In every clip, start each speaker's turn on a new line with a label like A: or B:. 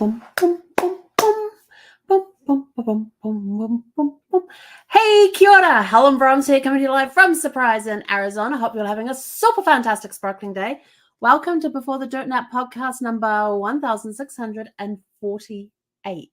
A: Boom, boom, boom, boom. Boom, boom, boom, boom, boom, boom, boom, boom. Hey, kia ora. Helen Brahms here, coming to you live from Surprise in Arizona. Hope you're having a super fantastic sparkling day. Welcome to Before the Dirt Nap podcast number 1648.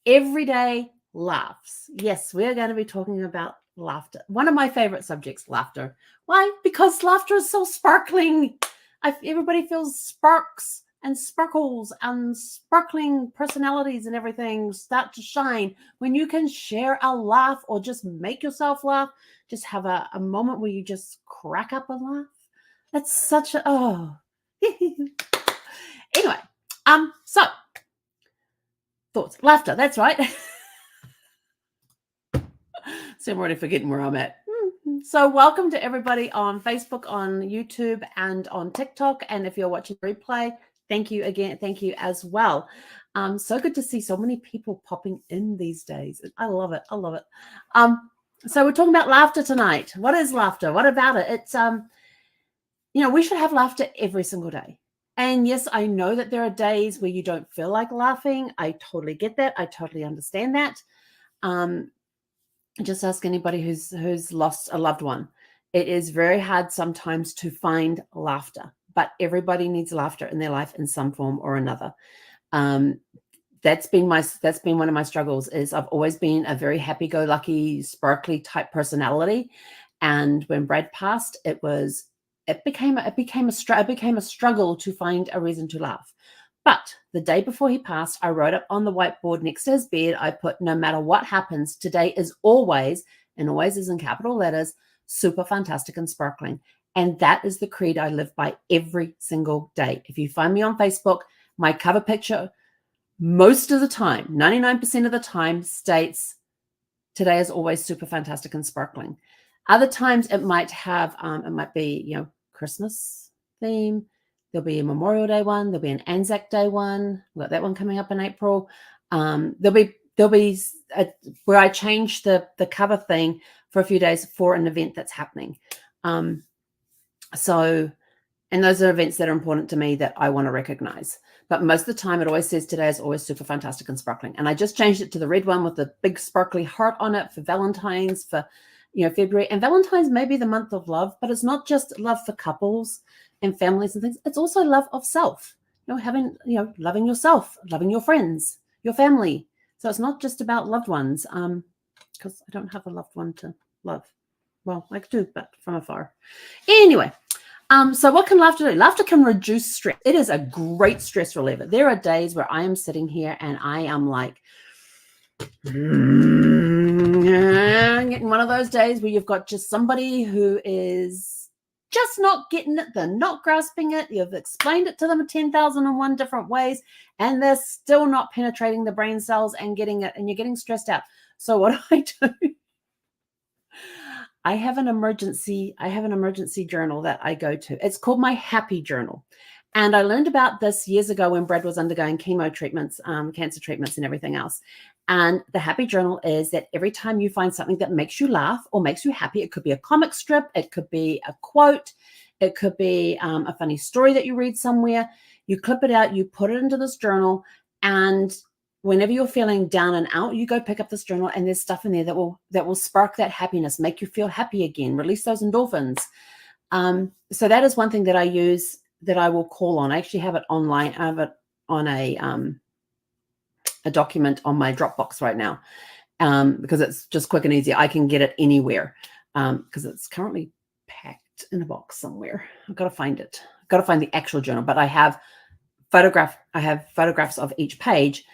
A: Everyday laughs. Yes, we're going to be talking about laughter. One of my favorite subjects, laughter. Why? Because laughter is so sparkling. Everybody feels sparks and sparkles and sparkling personalities and everything start to shine when you can share a laugh or just make yourself laugh. Just have a moment where you just crack up a laugh. That's such a, Anyway, so thoughts, laughter, that's right. So I'm already forgetting where I'm at. So welcome to everybody on Facebook, on YouTube, and on TikTok. And if you're watching replay, thank you again. Thank you as well. So good to see so many people popping in these days. I love it. I love it. So we're talking about laughter tonight. What is laughter? What about it? It's, we should have laughter every single day. And yes, I know that there are days where you don't feel like laughing. I totally get that. I totally understand that. Just ask anybody who's lost a loved one. It is very hard sometimes to find laughter, but everybody needs laughter in their life in some form or another. That's been one of my struggles. Is I've always been a very happy-go-lucky, sparkly type personality, and when Brad passed, it became a struggle to find a reason to laugh. But the day before he passed, I wrote up on the whiteboard next to his bed, I put, no matter what happens, today is always, and always is in capital letters, super fantastic and sparkling. And that is the creed I live by every single day. If you find me on Facebook, my cover picture, most of the time, 99% of the time, states, today is always super fantastic and sparkling. Other times it might have, Christmas theme. There'll be a Memorial Day one. There'll be an Anzac Day one. We've got that one coming up in April. There'll be where I change the cover thing for a few days for an event that's happening. And those are events that are important to me that I want to recognize. But most of the time, it always says today is always super fantastic and sparkling. And I just changed it to the red one with the big sparkly heart on it for Valentine's, for February. And Valentine's may be the month of love, but it's not just love for couples and families and things. It's also love of self, loving yourself, loving your friends, your family. So it's not just about loved ones, because I don't have a loved one to love. Well, I do, but from afar. Anyway, so what can laughter do? Laughter can reduce stress. It is a great stress reliever. There are days where I am sitting here and I am like, getting one of those days where you've got just somebody who is just not getting it. They're not grasping it. You've explained it to them 10,001 different ways, and they're still not penetrating the brain cells and getting it, and you're getting stressed out. So what do? I have an emergency journal that I go to. It's called my Happy Journal. And I learned about this years ago when Brad was undergoing chemo treatments, cancer treatments and everything else. And the Happy Journal is that every time you find something that makes you laugh or makes you happy, it could be a comic strip, it could be a quote, it could be a funny story that you read somewhere, you clip it out, you put it into this journal, and whenever you're feeling down and out, you go pick up this journal, and there's stuff in there that will spark that happiness, make you feel happy again, release those endorphins. So that is one thing that I use, that I will call on. I actually have it online. I have it on a document on my Dropbox right now, because it's just quick and easy. I can get it anywhere, because it's currently packed in a box somewhere. I've got to find it. I've got to find the actual journal, but I have photographs of each page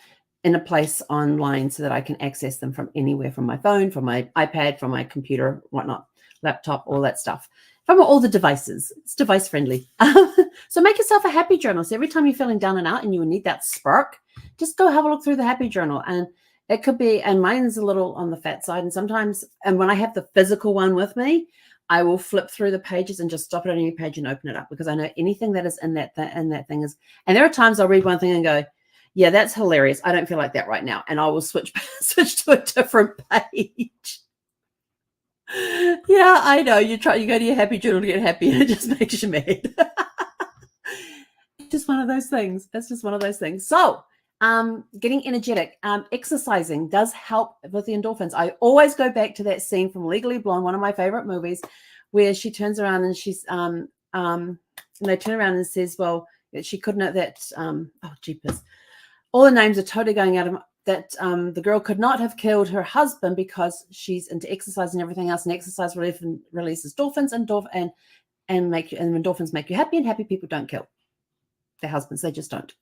A: in a place online so that I can access them from anywhere, from my phone, from my iPad, from my computer, whatnot, laptop, all that stuff. From all the devices. It's device friendly. So make yourself a happy journal. So every time you're feeling down and out and you need that spark, just go have a look through the Happy Journal. And it could be, and mine's a little on the fat side. And sometimes, and when I have the physical one with me, I will flip through the pages and just stop it on any page and open it up, because I know anything that is in that thing is, and there are times I'll read one thing and go, yeah, that's hilarious. I don't feel like that right now. And I will switch to a different page. Yeah, I know. You go to your Happy Journal to get happy, and it just makes you mad. It's just one of those things. That's just one of those things. So Getting energetic, exercising does help with the endorphins. I always go back to that scene from Legally Blonde, one of my favorite movies, where she turns around and she's and they turn around and says, well, she couldn't oh jeepers, all the names are totally going out of that. The girl could not have killed her husband because she's into exercise and everything else, and exercise releases endorphins and endorphins make you happy, and happy people don't kill their husbands, they just don't.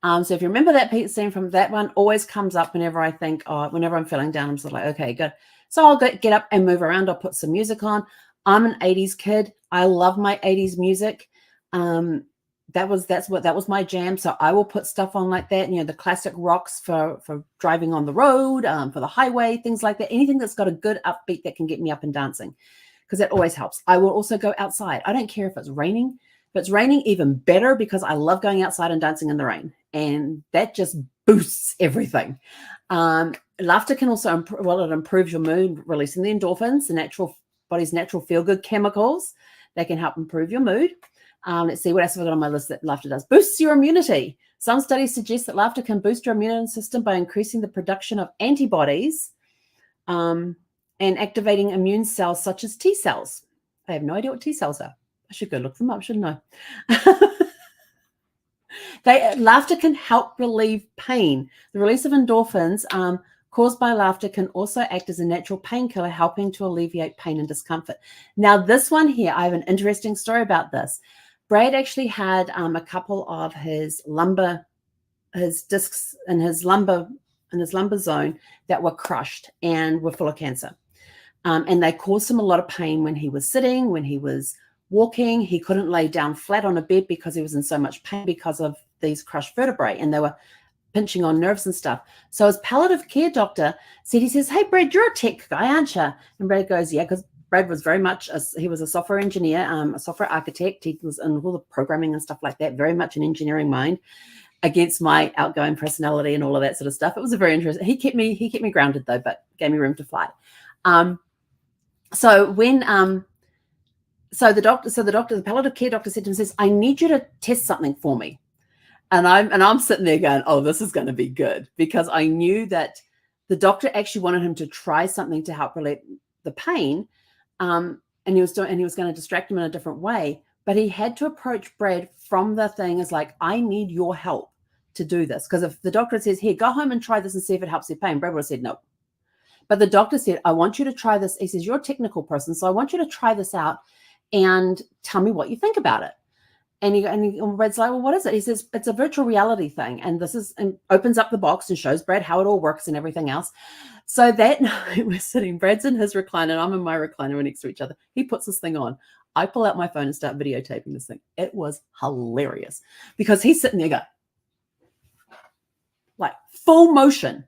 A: So if you remember that scene from that one, always comes up whenever I think, whenever I'm feeling down, I'm sort of like, okay, good. So I'll get up and move around. I'll put some music on. I'm an 80s kid. I love my 80s music. That was my jam. So I will put stuff on like that. The classic rocks for driving on the road, for the highway, things like that. Anything that's got a good upbeat that can get me up and dancing, because that always helps. I will also go outside. I don't care if it's raining. If it's raining, even better, because I love going outside and dancing in the rain, and that just boosts everything. Laughter can also it improves your mood, releasing the endorphins, the body's natural feel-good chemicals. They can help improve your mood. Let's see what else have I got on my list that laughter does. Boosts your immunity. Some studies suggest that laughter can boost your immune system by increasing the production of antibodies and activating immune cells such as T cells. I have no idea what T cells are. I should go look them up, shouldn't I? Laughter can help relieve pain. The release of endorphins caused by laughter can also act as a natural painkiller, helping to alleviate pain and discomfort. Now, this one here, I have an interesting story about this. Brad actually had a couple of his discs in his lumbar zone that were crushed and were full of cancer. And they caused him a lot of pain when he was sitting, when he was walking. He couldn't lay down flat on a bed because he was in so much pain because of these crushed vertebrae, and they were pinching on nerves and stuff. So his palliative care doctor he says, hey, Brad, you're a tech guy, aren't you? And Brad goes, yeah, because Brad was very much, he was a software engineer, a software architect. He was in all the programming and stuff like that, very much an engineering mind, against my outgoing personality and all of that sort of stuff. It was a very interesting, he kept me grounded though, but gave me room to fly. So the palliative care doctor said to him, says, I need you to test something for me. And I'm sitting there going, oh, this is going to be good, because I knew that the doctor actually wanted him to try something to help relieve the pain. And he was going to distract him in a different way, but he had to approach Brad from the thing as like, I need your help to do this. Because if the doctor says, here, go home and try this and see if it helps your pain, Brad would have said no. But the doctor said, I want you to try this. He says, you're a technical person, so I want you to try this out and tell me what you think about it. And Brad's like, well, what is it? He says, it's a virtual reality thing. And opens up the box and shows Brad how it all works and everything else. So that night we're sitting, Brad's in his recliner and I'm in my recliner, we're next to each other. He puts this thing on. I pull out my phone and start videotaping this thing. It was hilarious because he's sitting there going, like full motion.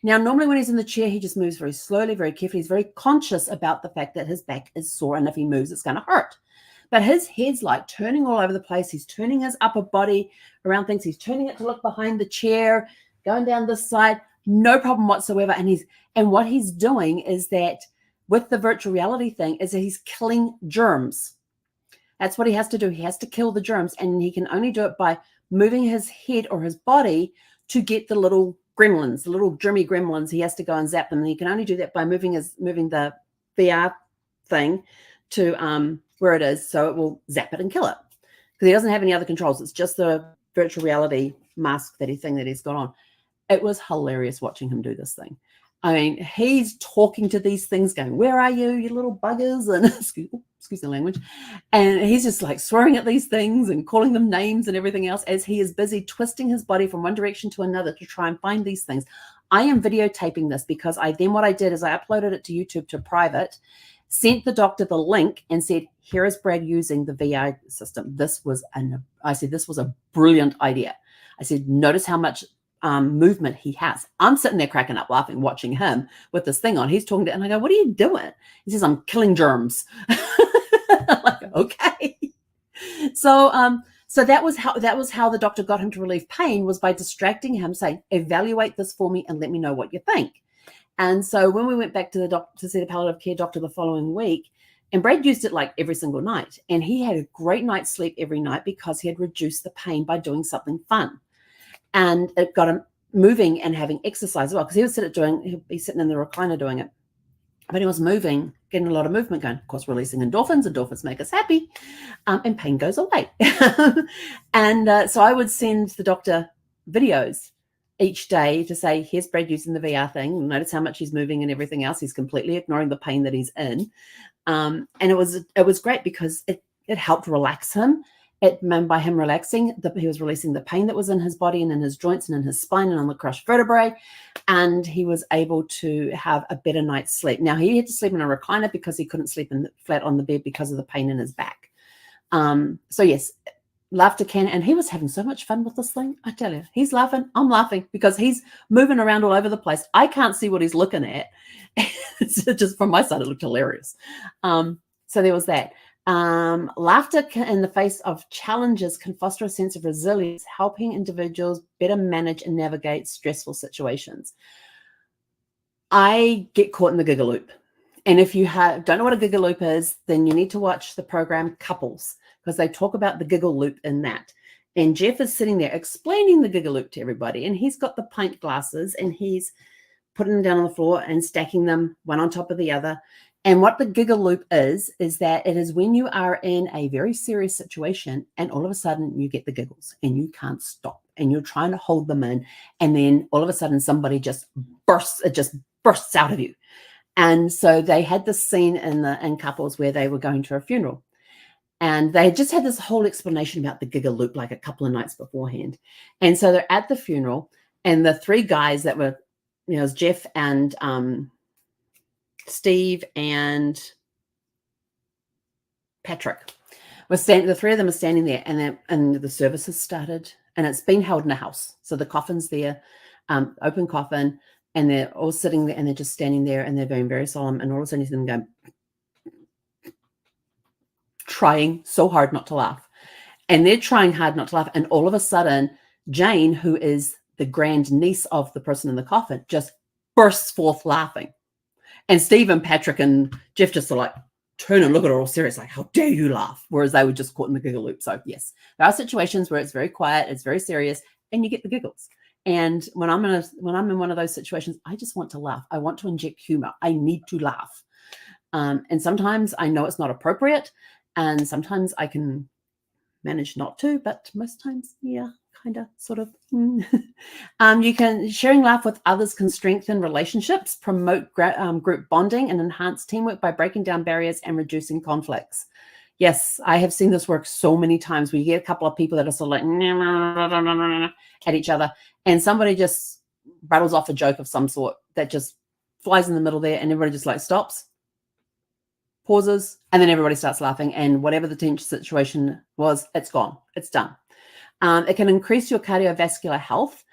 A: Now, normally when he's in the chair, he just moves very slowly, very carefully. He's very conscious about the fact that his back is sore, and if he moves, it's going to hurt. But his head's like turning all over the place. He's turning his upper body around things. He's turning it to look behind the chair, going down this side, no problem whatsoever. And what he's doing is that with the virtual reality thing is that he's killing germs. That's what he has to do. He has to kill the germs, and he can only do it by moving his head or his body to get the little gremlins, the little germy gremlins. He has to go and zap them. And he can only do that by moving the VR thing to where it is, so it will zap it and kill it. Because he doesn't have any other controls. It's just the virtual reality mask that he's got on. It was hilarious watching him do this thing. I mean, he's talking to these things going, where are you, you little buggers? And excuse the language. And he's just like swearing at these things and calling them names and everything else as he is busy twisting his body from one direction to another to try and find these things. I am videotaping this because what I did is I uploaded it to YouTube to private, sent the doctor the link and said, here is Brad using the VR system. I said, this was a brilliant idea. I said, notice how much movement he has. I'm sitting there cracking up laughing, watching him with this thing on. He's talking to, and I go, what are you doing? He says, I'm killing germs. I'm like, okay. So that was how the doctor got him to relieve pain, was by distracting him, saying, evaluate this for me and let me know what you think. And so when we went back to the doctor to see the palliative care doctor the following week, and Brad used it like every single night, and he had a great night's sleep every night because he had reduced the pain by doing something fun. And it got him moving and having exercise as well, because he'd be sitting in the recliner doing it. But he was moving, getting a lot of movement going, of course, releasing endorphins. Endorphins make us happy, and pain goes away. And so I would send the doctor videos each day to say, here's Brad using the VR thing. Notice how much he's moving and everything else. He's completely ignoring the pain that he's in. And it was great because it helped relax him. By him relaxing, he was releasing the pain that was in his body and in his joints and in his spine and on the crushed vertebrae, and he was able to have a better night's sleep. Now, he had to sleep in a recliner because he couldn't sleep flat on the bed because of the pain in his back. So yes, laughter can, and he was having so much fun with this thing. I tell you, he's laughing. I'm laughing because he's moving around all over the place. I can't see what he's looking at. It's just from my side, it looked hilarious. So there was that. Laughter in the face of challenges can foster a sense of resilience, helping individuals better manage and navigate stressful situations. I get caught in the giggle loop. And if you don't know what a giggle loop is, then you need to watch the program Couples, because they talk about the giggle loop in that. And Jeff is sitting there explaining the giggle loop to everybody. And he's got the pint glasses and he's putting them down on the floor and stacking them one on top of the other. And what the giggle loop is that it is when you are in a very serious situation and all of a sudden you get the giggles and you can't stop and you're trying to hold them in. And then all of a sudden somebody just bursts out of you. And so they had this scene in Couples where they were going to a funeral. And they just had this whole explanation about the giggle loop like a couple of nights beforehand. And so they're at the funeral, and the three guys that were, it was Jeff and Steve and Patrick were standing. The three of them are standing there, and the service has started, and it's been held in a house. So the coffin's there, open coffin, and they're all sitting there, and they're just standing there, and they're being very solemn. And all of a sudden, you see them going, trying so hard not to laugh, and they're trying hard not to laugh. And all of a sudden, Jane, who is the grand niece of the person in the coffin, just bursts forth laughing. And Steve and Patrick and Jeff just sort of like turn and look at her all serious, like, how dare you laugh? Whereas they were just caught in the giggle loop. So yes, there are situations where it's very quiet, it's very serious, and you get the giggles. And when I'm in one of those situations, I just want to laugh. I want to inject humor. I need to laugh. And sometimes I know it's not appropriate, and sometimes I can manage not to, but most times, yeah, kind of, sort of. Sharing laugh with others can strengthen relationships, promote group bonding, and enhance teamwork by breaking down barriers and reducing conflicts. Yes, I have seen this work so many times where you get a couple of people that are sort of like at each other, and somebody just rattles off a joke of some sort that just flies in the middle there, and everybody just like stops, pauses, and then everybody starts laughing, and whatever the tension situation was, it's gone. It's done. It can increase your cardiovascular health.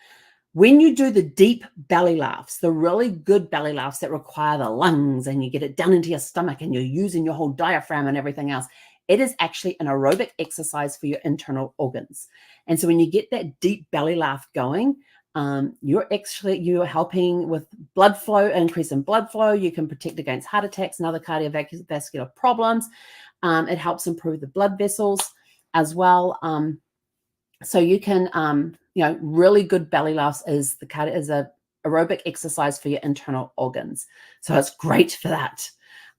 A: When you do the deep belly laughs, the really good belly laughs that require the lungs, and you get it down into your stomach and you're using your whole diaphragm and everything else, it is actually an aerobic exercise for your internal organs. And so when you get that deep belly laugh going, you're helping with blood flow, increase in blood flow. You can protect against heart attacks and other cardiovascular problems. It helps improve the blood vessels as well. So you can, really good belly laughs is a aerobic exercise for your internal organs. So it's great for that.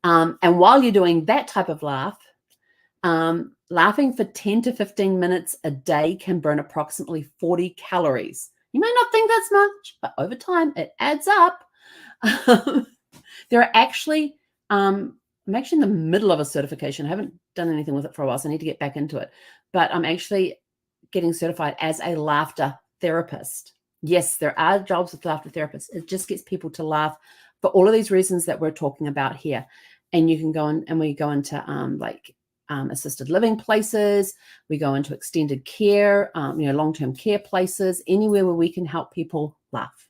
A: And while you're doing that type of laugh, laughing for 10 to 15 minutes a day can burn approximately 40 calories. You may not think that's much, but over time it adds up. There are actually, I'm actually in the middle of a certification. I haven't done anything with it for a while, so I need to get back into it. But I'm actually getting certified as a laughter therapist. Yes, there are jobs with laughter therapists. It just gets people to laugh for all of these reasons that we're talking about here. And you can go in, and we go into assisted living places. We go into extended care, long-term care places, anywhere where we can help people laugh.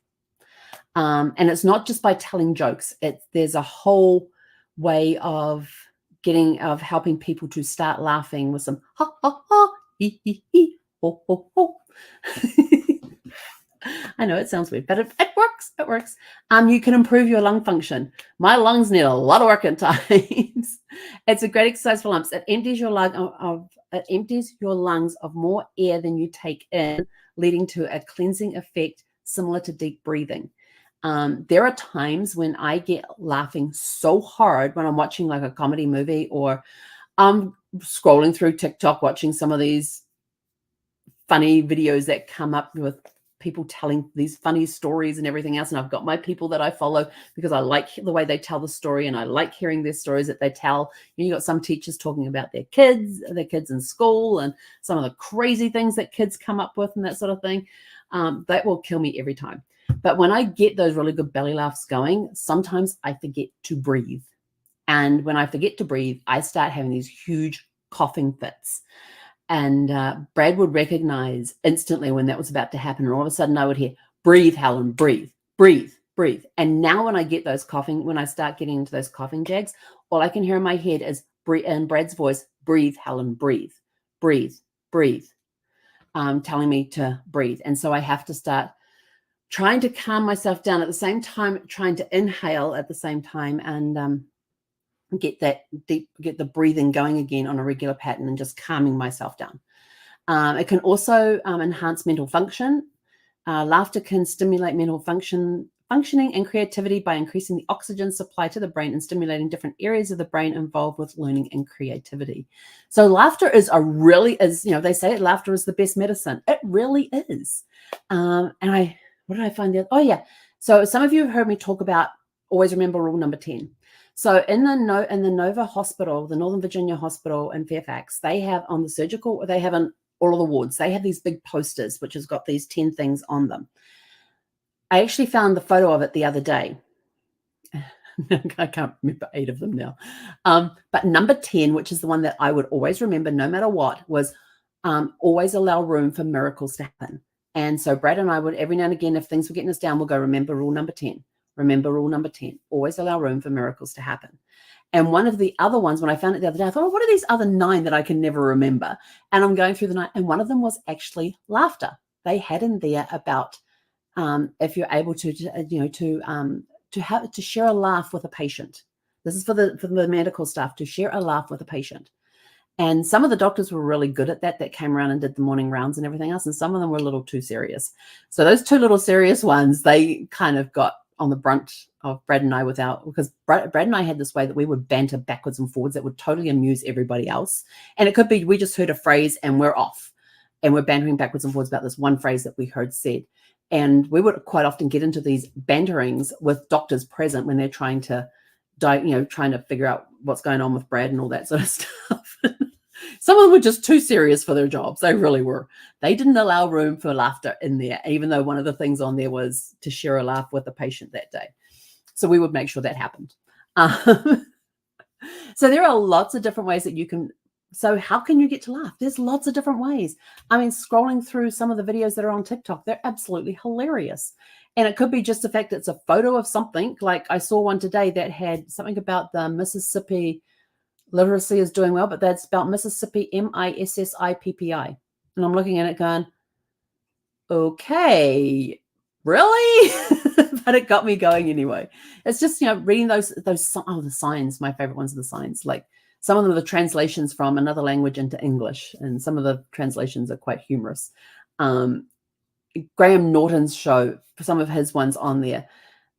A: And it's not just by telling jokes. There's a whole way of helping people to start laughing with some ha ha ha, hee hee hee, ho ho ho. I know it sounds weird, but it works. It works. You can improve your lung function. My lungs need a lot of work at times. It's a great exercise for lumps. It empties your lungs of more air than you take in, leading to a cleansing effect similar to deep breathing. There are times when I get laughing so hard when I'm watching like a comedy movie, or I'm scrolling through TikTok watching some of these funny videos that come up with people telling these funny stories and everything else. And I've got my people that I follow because I like the way they tell the story, and I like hearing their stories that they tell. You got some teachers talking about their kids in school, and some of the crazy things that kids come up with and that sort of thing. That will kill me every time. But when I get those really good belly laughs going, sometimes I forget to breathe. And when I forget to breathe, I start having these huge coughing fits. And Brad would recognize instantly when that was about to happen. And all of a sudden I would hear, breathe, Helen, breathe, breathe, breathe. And now when I get those coughing, when I start getting into those coughing jags, all I can hear in my head is, in Brad's voice, breathe, Helen, breathe, breathe, breathe, telling me to breathe. And so I have to start trying to calm myself down at the same time, trying to inhale at the same time, and get the breathing going again on a regular pattern, and just calming myself down. It can also enhance mental function. Laughter can stimulate mental functioning and creativity by increasing the oxygen supply to the brain and stimulating different areas of the brain involved with learning and creativity. So laughter is they say laughter is the best medicine. It really is. What did I find out? Oh yeah. So some of you have heard me talk about always remember rule number 10. So in the Nova Hospital, the Northern Virginia Hospital in Fairfax, they have on the surgical, they have on all of the wards, they have these big posters, which has got these 10 things on them. I actually found the photo of it the other day. I can't remember 8 of them now. But number 10, which is the one that I would always remember no matter what, was always allow room for miracles to happen. And so Brad and I would, every now and again, if things were getting us down, we'll go, remember rule number 10. Remember rule number 10, always allow room for miracles to happen. And one of the other ones, when I found it the other day, I thought, what are these other 9 that I can never remember? And I'm going through the night, and one of them was actually laughter. They had in there about if you're able to share a laugh with a patient. This is for the medical staff, to share a laugh with a patient. And some of the doctors were really good at that came around and did the morning rounds and everything else. And some of them were a little too serious. So those 2 little serious ones, they kind of got on the brunt of Brad and I because Brad and I had this way that we would banter backwards and forwards that would totally amuse everybody else. And it could be, we just heard a phrase and we're off and we're bantering backwards and forwards about this one phrase that we heard said. And we would quite often get into these banterings with doctors present when they're trying to figure out what's going on with Brad and all that sort of stuff. Some of them were just too serious for their jobs. They really were. They didn't allow room for laughter in there, even though one of the things on there was to share a laugh with the patient that day. So we would make sure that happened. So there are lots of different ways that you can. So how can you get to laugh? There's lots of different ways. I mean, scrolling through some of the videos that are on TikTok, they're absolutely hilarious. And it could be just the fact that it's a photo of something. Like I saw one today that had something about the Mississippi literacy is doing well, but that's about Mississippi, Missippi. And I'm looking at it going, okay, really? But it got me going anyway. It's just, reading those, the signs, my favorite ones are the signs. Like some of them are the translations from another language into English, and some of the translations are quite humorous. Graham Norton's show, some of his ones on there,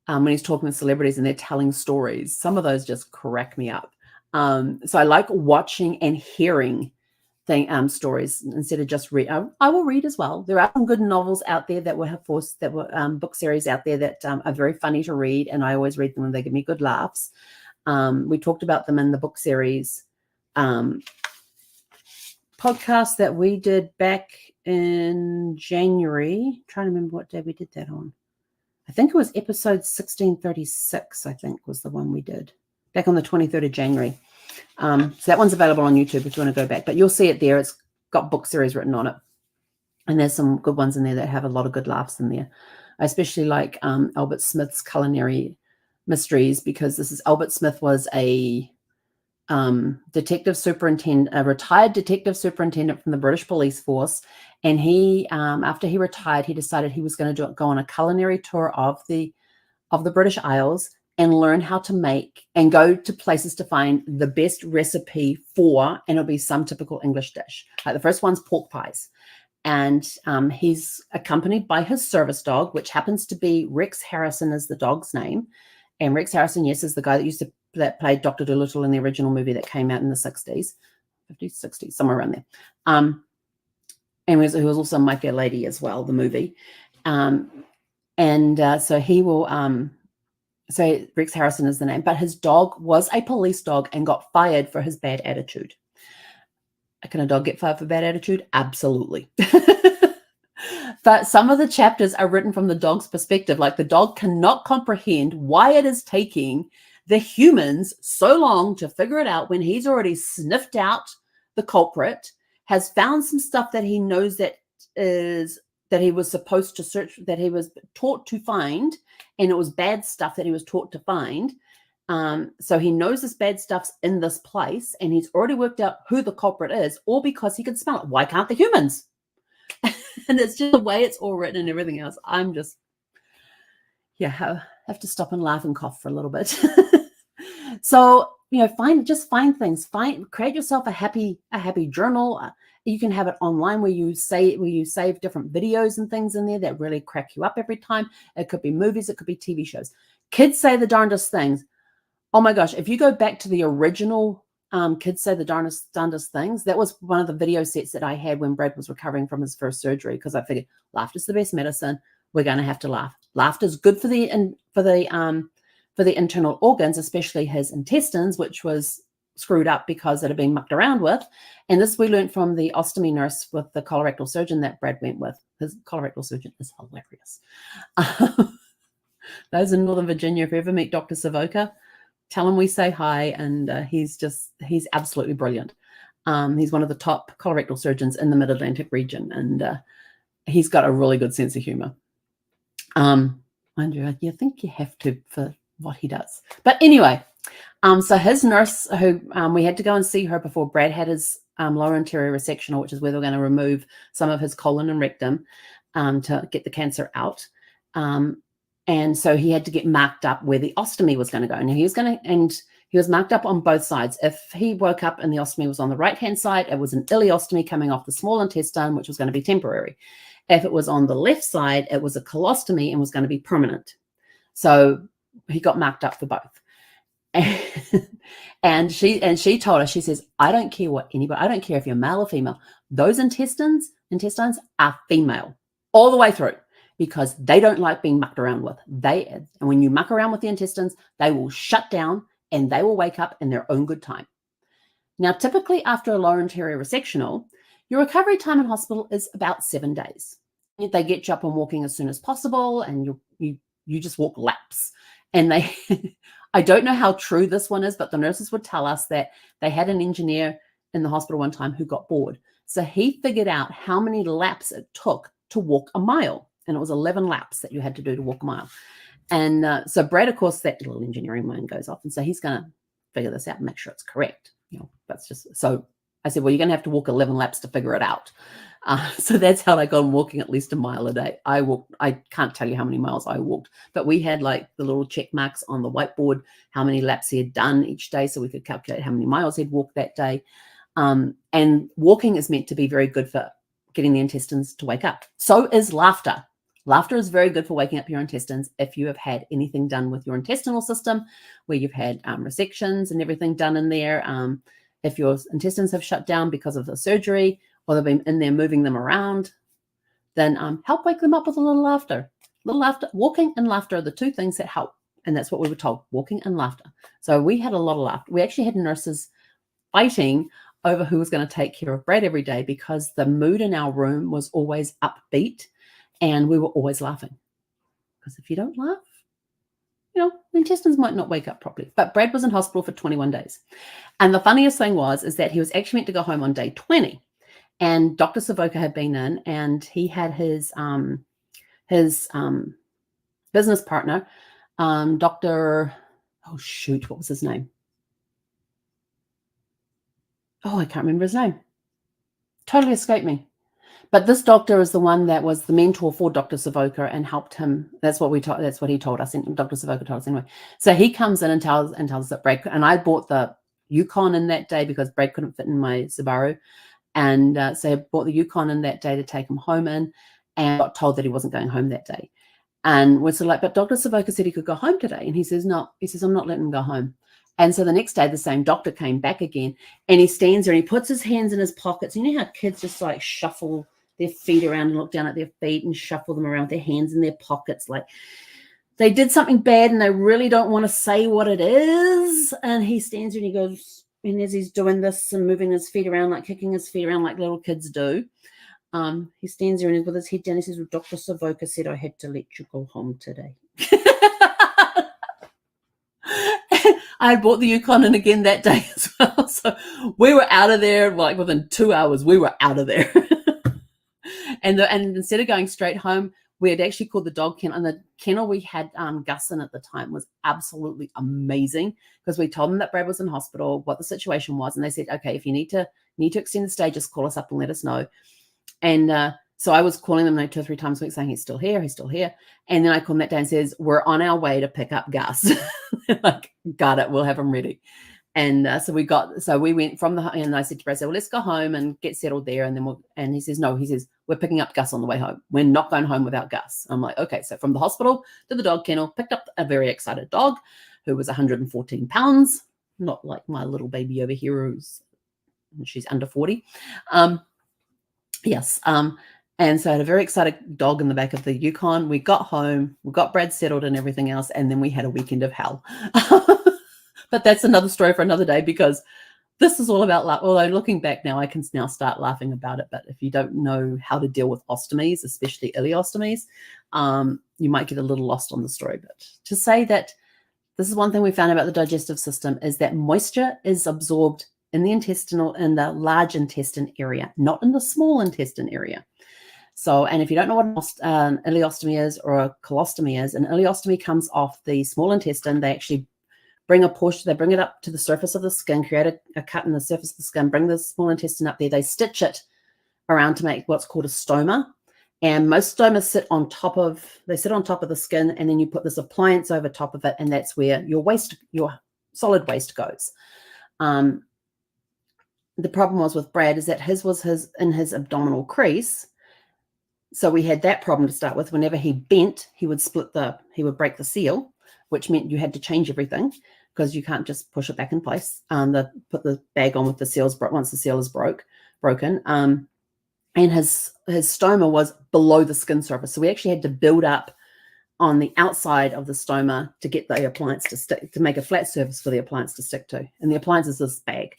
A: when he's talking with celebrities and they're telling stories, some of those just crack me up. So I like watching and hearing stories instead of just read. I will read as well. There are some good novels out there that were book series out there that are very funny to read, and I always read them and they give me good laughs. We talked about them in the book series podcast that we did back in January. I'm trying to remember what day we did that on. I think it was episode 1636, I think was the one we did back on the 23rd of January. So that one's available on YouTube if you want to go back, but you'll see it there. It's got book series written on it. And there's some good ones in there that have a lot of good laughs in there. I especially like Albert Smith's Culinary Mysteries, because Albert Smith was a detective superintendent, a retired detective superintendent from the British police force. And he, after he retired, he decided he was going to go on a culinary tour of the British Isles and learn how to make and go to places to find the best recipe for, and it'll be some typical English dish. Like the first one's pork pies. And he's accompanied by his service dog, which happens to be Rex Harrison is the dog's name. And Rex Harrison, yes, is the guy that played Dr. Dolittle in the original movie that came out in the 60s, 50s, 60s, somewhere around there. And he was also My Fair Lady as well, the movie. So he will, so Rex Harrison is the name, but his dog was a police dog and got fired for his bad attitude. Can a dog get fired for bad attitude? Absolutely. But some of the chapters are written from the dog's perspective. Like the dog cannot comprehend why it is taking the humans so long to figure it out when he's already sniffed out the culprit, has found some stuff that he knows that he was supposed to search, that he was taught to find, and it was bad stuff that he was taught to find. So he knows this bad stuff's in this place, and he's already worked out who the culprit is, or because he can smell it. Why can't the humans? And it's just the way it's all written and everything else. I'm just, I have to stop and laugh and cough for a little bit. So, find things, create yourself a happy journal. You can have it online where you save different videos and things in there that really crack you up every time. It could be movies, it could be TV shows. Kids say the darndest things. Oh my gosh, if you go back to the original Kids Say the Darndest Things, that was one of the video sets that I had when Brad was recovering from his first surgery, because I figured laughter's the best medicine. We're going to have to laugh. Laughter's good for the internal organs, especially his intestines, which was screwed up because it had been mucked around with. And this we learned from the ostomy nurse with the colorectal surgeon that Brad went with. His colorectal surgeon is hilarious. Those in Northern Virginia, if you ever meet Dr. Savoca, tell him we say hi, and he's absolutely brilliant. He's one of the top colorectal surgeons in the Mid-Atlantic region, and he's got a really good sense of humor. Mind you, I think you have to for what he does. But anyway, so his nurse, who we had to go and see her before Brad had his lower anterior resectional, which is where they're going to remove some of his colon and rectum to get the cancer out. And so he had to get marked up where the ostomy was going to go. And he was marked up on both sides. If he woke up and the ostomy was on the right-hand side, it was an ileostomy coming off the small intestine, which was going to be temporary. If it was on the left side, it was a colostomy and was going to be permanent. So he got marked up for both. And she told us, she says, I don't care if you're male or female. Those intestines are female all the way through, because they don't like being mucked around with. And when you muck around with the intestines, they will shut down and they will wake up in their own good time. Now, typically after a lower anterior resectional, your recovery time in hospital is about 7 days. They get you up and walking as soon as possible, and you just walk laps. And I don't know how true this one is, but the nurses would tell us that they had an engineer in the hospital one time who got bored. So he figured out how many laps it took to walk a mile. And it was 11 laps that you had to do to walk a mile. And so Brad, of course, that little engineering mind goes off. And so he's going to figure this out and make sure it's correct. That's just, so I said, well, you're going to have to walk 11 laps to figure it out. So that's how I got on walking at least a mile a day. I can't tell you how many miles I walked, but we had like the little check marks on the whiteboard, how many laps he had done each day, so we could calculate how many miles he'd walked that day. And walking is meant to be very good for getting the intestines to wake up. So is laughter. Laughter is very good for waking up your intestines if you have had anything done with your intestinal system, where you've had resections and everything done in there. If your intestines have shut down because of the surgery, or they've been in there moving them around, then help wake them up with a little laughter. Walking and laughter are the two things that help. And that's what we were told, walking and laughter. So we had a lot of laughter. We actually had nurses fighting over who was going to take care of Brad every day, because the mood in our room was always upbeat and we were always laughing. Because if you don't laugh, the intestines might not wake up properly. But Brad was in hospital for 21 days. And the funniest thing is that he was actually meant to go home on day 20. And Dr. Savoca had been in, and he had his business partner, Dr. Oh, shoot, what was his name? Oh, I can't remember his name. Totally escaped me. But this doctor is the one that was the mentor for Dr. Savoca and helped him. That's what he told us. And Dr. Savoca told us anyway. So he comes in and tells us that Brad, and I bought the Yukon in that day because Brad couldn't fit in my Subaru. And so I bought the Yukon in that day to take him home in, and got told that he wasn't going home that day. And we're sort of like, but Dr. Savoca said he could go home today. And he says, no, he says, I'm not letting him go home. And so the next day, the same doctor came back again, and he stands there and he puts his hands in his pockets. You know how kids just like shuffle their feet around and look down at their feet and shuffle them around with their hands in their pockets, like they did something bad and they really don't want to say what it is. And he stands there and he goes, and as he's doing this and moving his feet around, like kicking his feet around like little kids do, he stands there and he's with his head down. He says, well, Dr. Savoca said I had to let you go home today. I had bought the Yukon in again that day as well. So we were out of there, like within 2 hours, we were out of there. And instead of going straight home, we had actually called the dog kennel, and the kennel we had Gus in at the time was absolutely amazing, because we told them that Brad was in hospital, what the situation was, and they said, okay, if you need to extend the stay, just call us up and let us know. And so I was calling them like 2 or 3 times a week saying, he's still here. And then I called him that day and says, we're on our way to pick up Gus. Like, got it, we'll have him ready. And so we went from and I said to Brad, well, let's go home and get settled there. And then and he says, no, we're picking up Gus on the way home. We're not going home without Gus. I'm like, okay. So from the hospital to the dog kennel, picked up a very excited dog who was 114 pounds, not like my little baby over here she's under 40. Yes. And so I had a very excited dog in the back of the Yukon. We got home, we got Brad settled and everything else. And then we had a weekend of hell. But that's another story for another day, because this is all about, although looking back now, I can now start laughing about it. But if you don't know how to deal with ostomies, especially ileostomies, you might get a little lost on the story. But to say that this is one thing we found about the digestive system, is that moisture is absorbed in the large intestine area, not in the small intestine area. So, and if you don't know what an ileostomy is or a colostomy is, an ileostomy comes off the small intestine. They actually bring it up to the surface of the skin, create a cut in the surface of the skin, bring the small intestine up there. They stitch it around to make what's called a stoma. And most stomas sit on top of the skin, and then you put this appliance over top of it, and that's where your solid waste goes. The problem was with Brad is that his was in his abdominal crease. So we had that problem to start with. Whenever he bent, he would break the seal, which meant you had to change everything, because you can't just push it back in place. Put the bag on with the seals once the seal is broken. And his stoma was below the skin surface. So we actually had to build up on the outside of the stoma to get the appliance to stick, to make a flat surface for the appliance to stick to. And the appliance is this bag.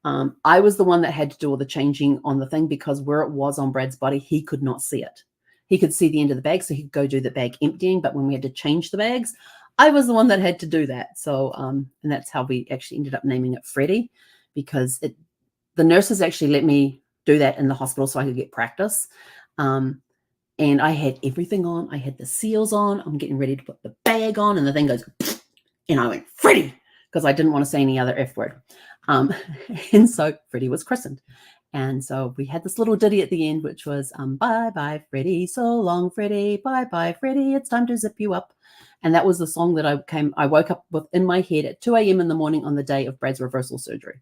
A: I was the one that had to do all the changing on the thing, because where it was on Brad's body, he could not see it. He could see the end of the bag, so he could go do the bag emptying. But when we had to change the bags, I was the one that had to do that. So, and that's how we actually ended up naming it Freddie, because the nurses actually let me do that in the hospital so I could get practice. And I had everything on. I had the seals on. I'm getting ready to put the bag on, and the thing goes, and I went, Freddie, because I didn't want to say any other F word. And so Freddie was christened. And so we had this little ditty at the end, which was, bye-bye, Freddie, so long, Freddie, bye-bye, Freddie, it's time to zip you up. And that was the song that I woke up with in my head at 2 a.m. in the morning on the day of Brad's reversal surgery.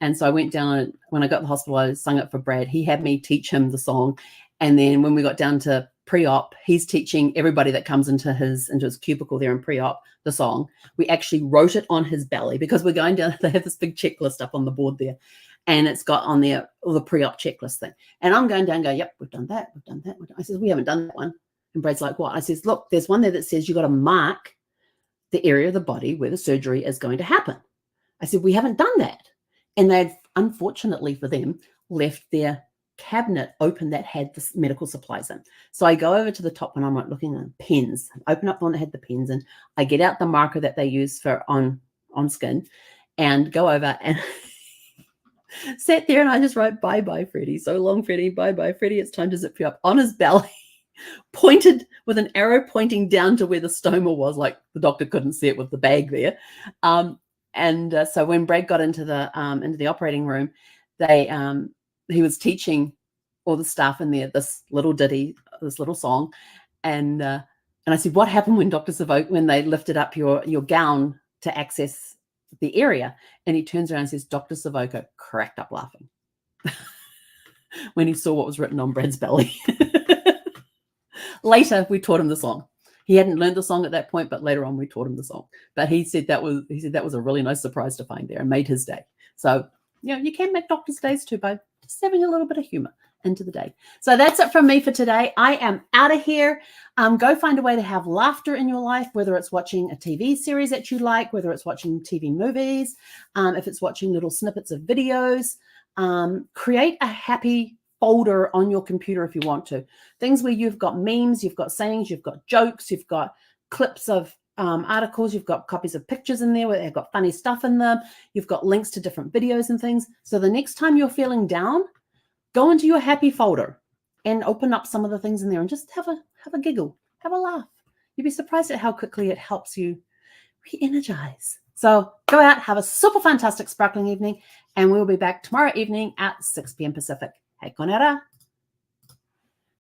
A: And so I went down, when I got to the hospital, I sung it for Brad. He had me teach him the song. And then when we got down to pre-op, he's teaching everybody that comes into his cubicle there in pre-op the song. We actually wrote it on his belly, because we're going down, they have this big checklist up on the board there. And it's got on there all the pre-op checklist thing. And I'm going down, yep, we've done that. I says, we haven't done that one. And Brad's like, what? I says, look, there's one there that says you got to mark the area of the body where the surgery is going to happen. I said, we haven't done that. And they'd, unfortunately for them, left their cabinet open that had the medical supplies in. So I go over to the top, and I'm like looking at pens. Open up the one that had the pens, and I get out the marker that they use for on skin, and go over and sat there, and I just wrote, bye-bye, Freddie. So long, Freddie. Bye-bye, Freddie. It's time to zip you up, on his belly, pointed with an arrow pointing down to where the stoma was, like the doctor couldn't see it with the bag there. So when Brad got into the operating room, he was teaching all the staff in there this little ditty, this little song. And I said, what happened when Dr. Savoca, when they lifted up your gown to access the area? And he turns around and says, Dr. Savoca cracked up laughing. when he saw what was written on Brad's belly. Later, we taught him the song. He hadn't learned the song at that point, but later on we taught him the song. But he said that was a really nice surprise to find there and made his day. So, you can make doctors' days too by just having a little bit of humor into the day. So that's it from me for today. I am out of here. Go find a way to have laughter in your life, whether it's watching a TV series that you like, whether it's watching TV movies, if it's watching little snippets of videos. Create a happy folder on your computer if you want to. Things where you've got memes, you've got sayings, you've got jokes, you've got clips of articles, you've got copies of pictures in there where they've got funny stuff in them. You've got links to different videos and things. So the next time you're feeling down, go into your happy folder and open up some of the things in there and just have a giggle, have a laugh. You'd be surprised at how quickly it helps you re-energize. So go out, have a super fantastic sparkling evening, and we'll be back tomorrow evening at 6 p.m. Pacific. Hei konera.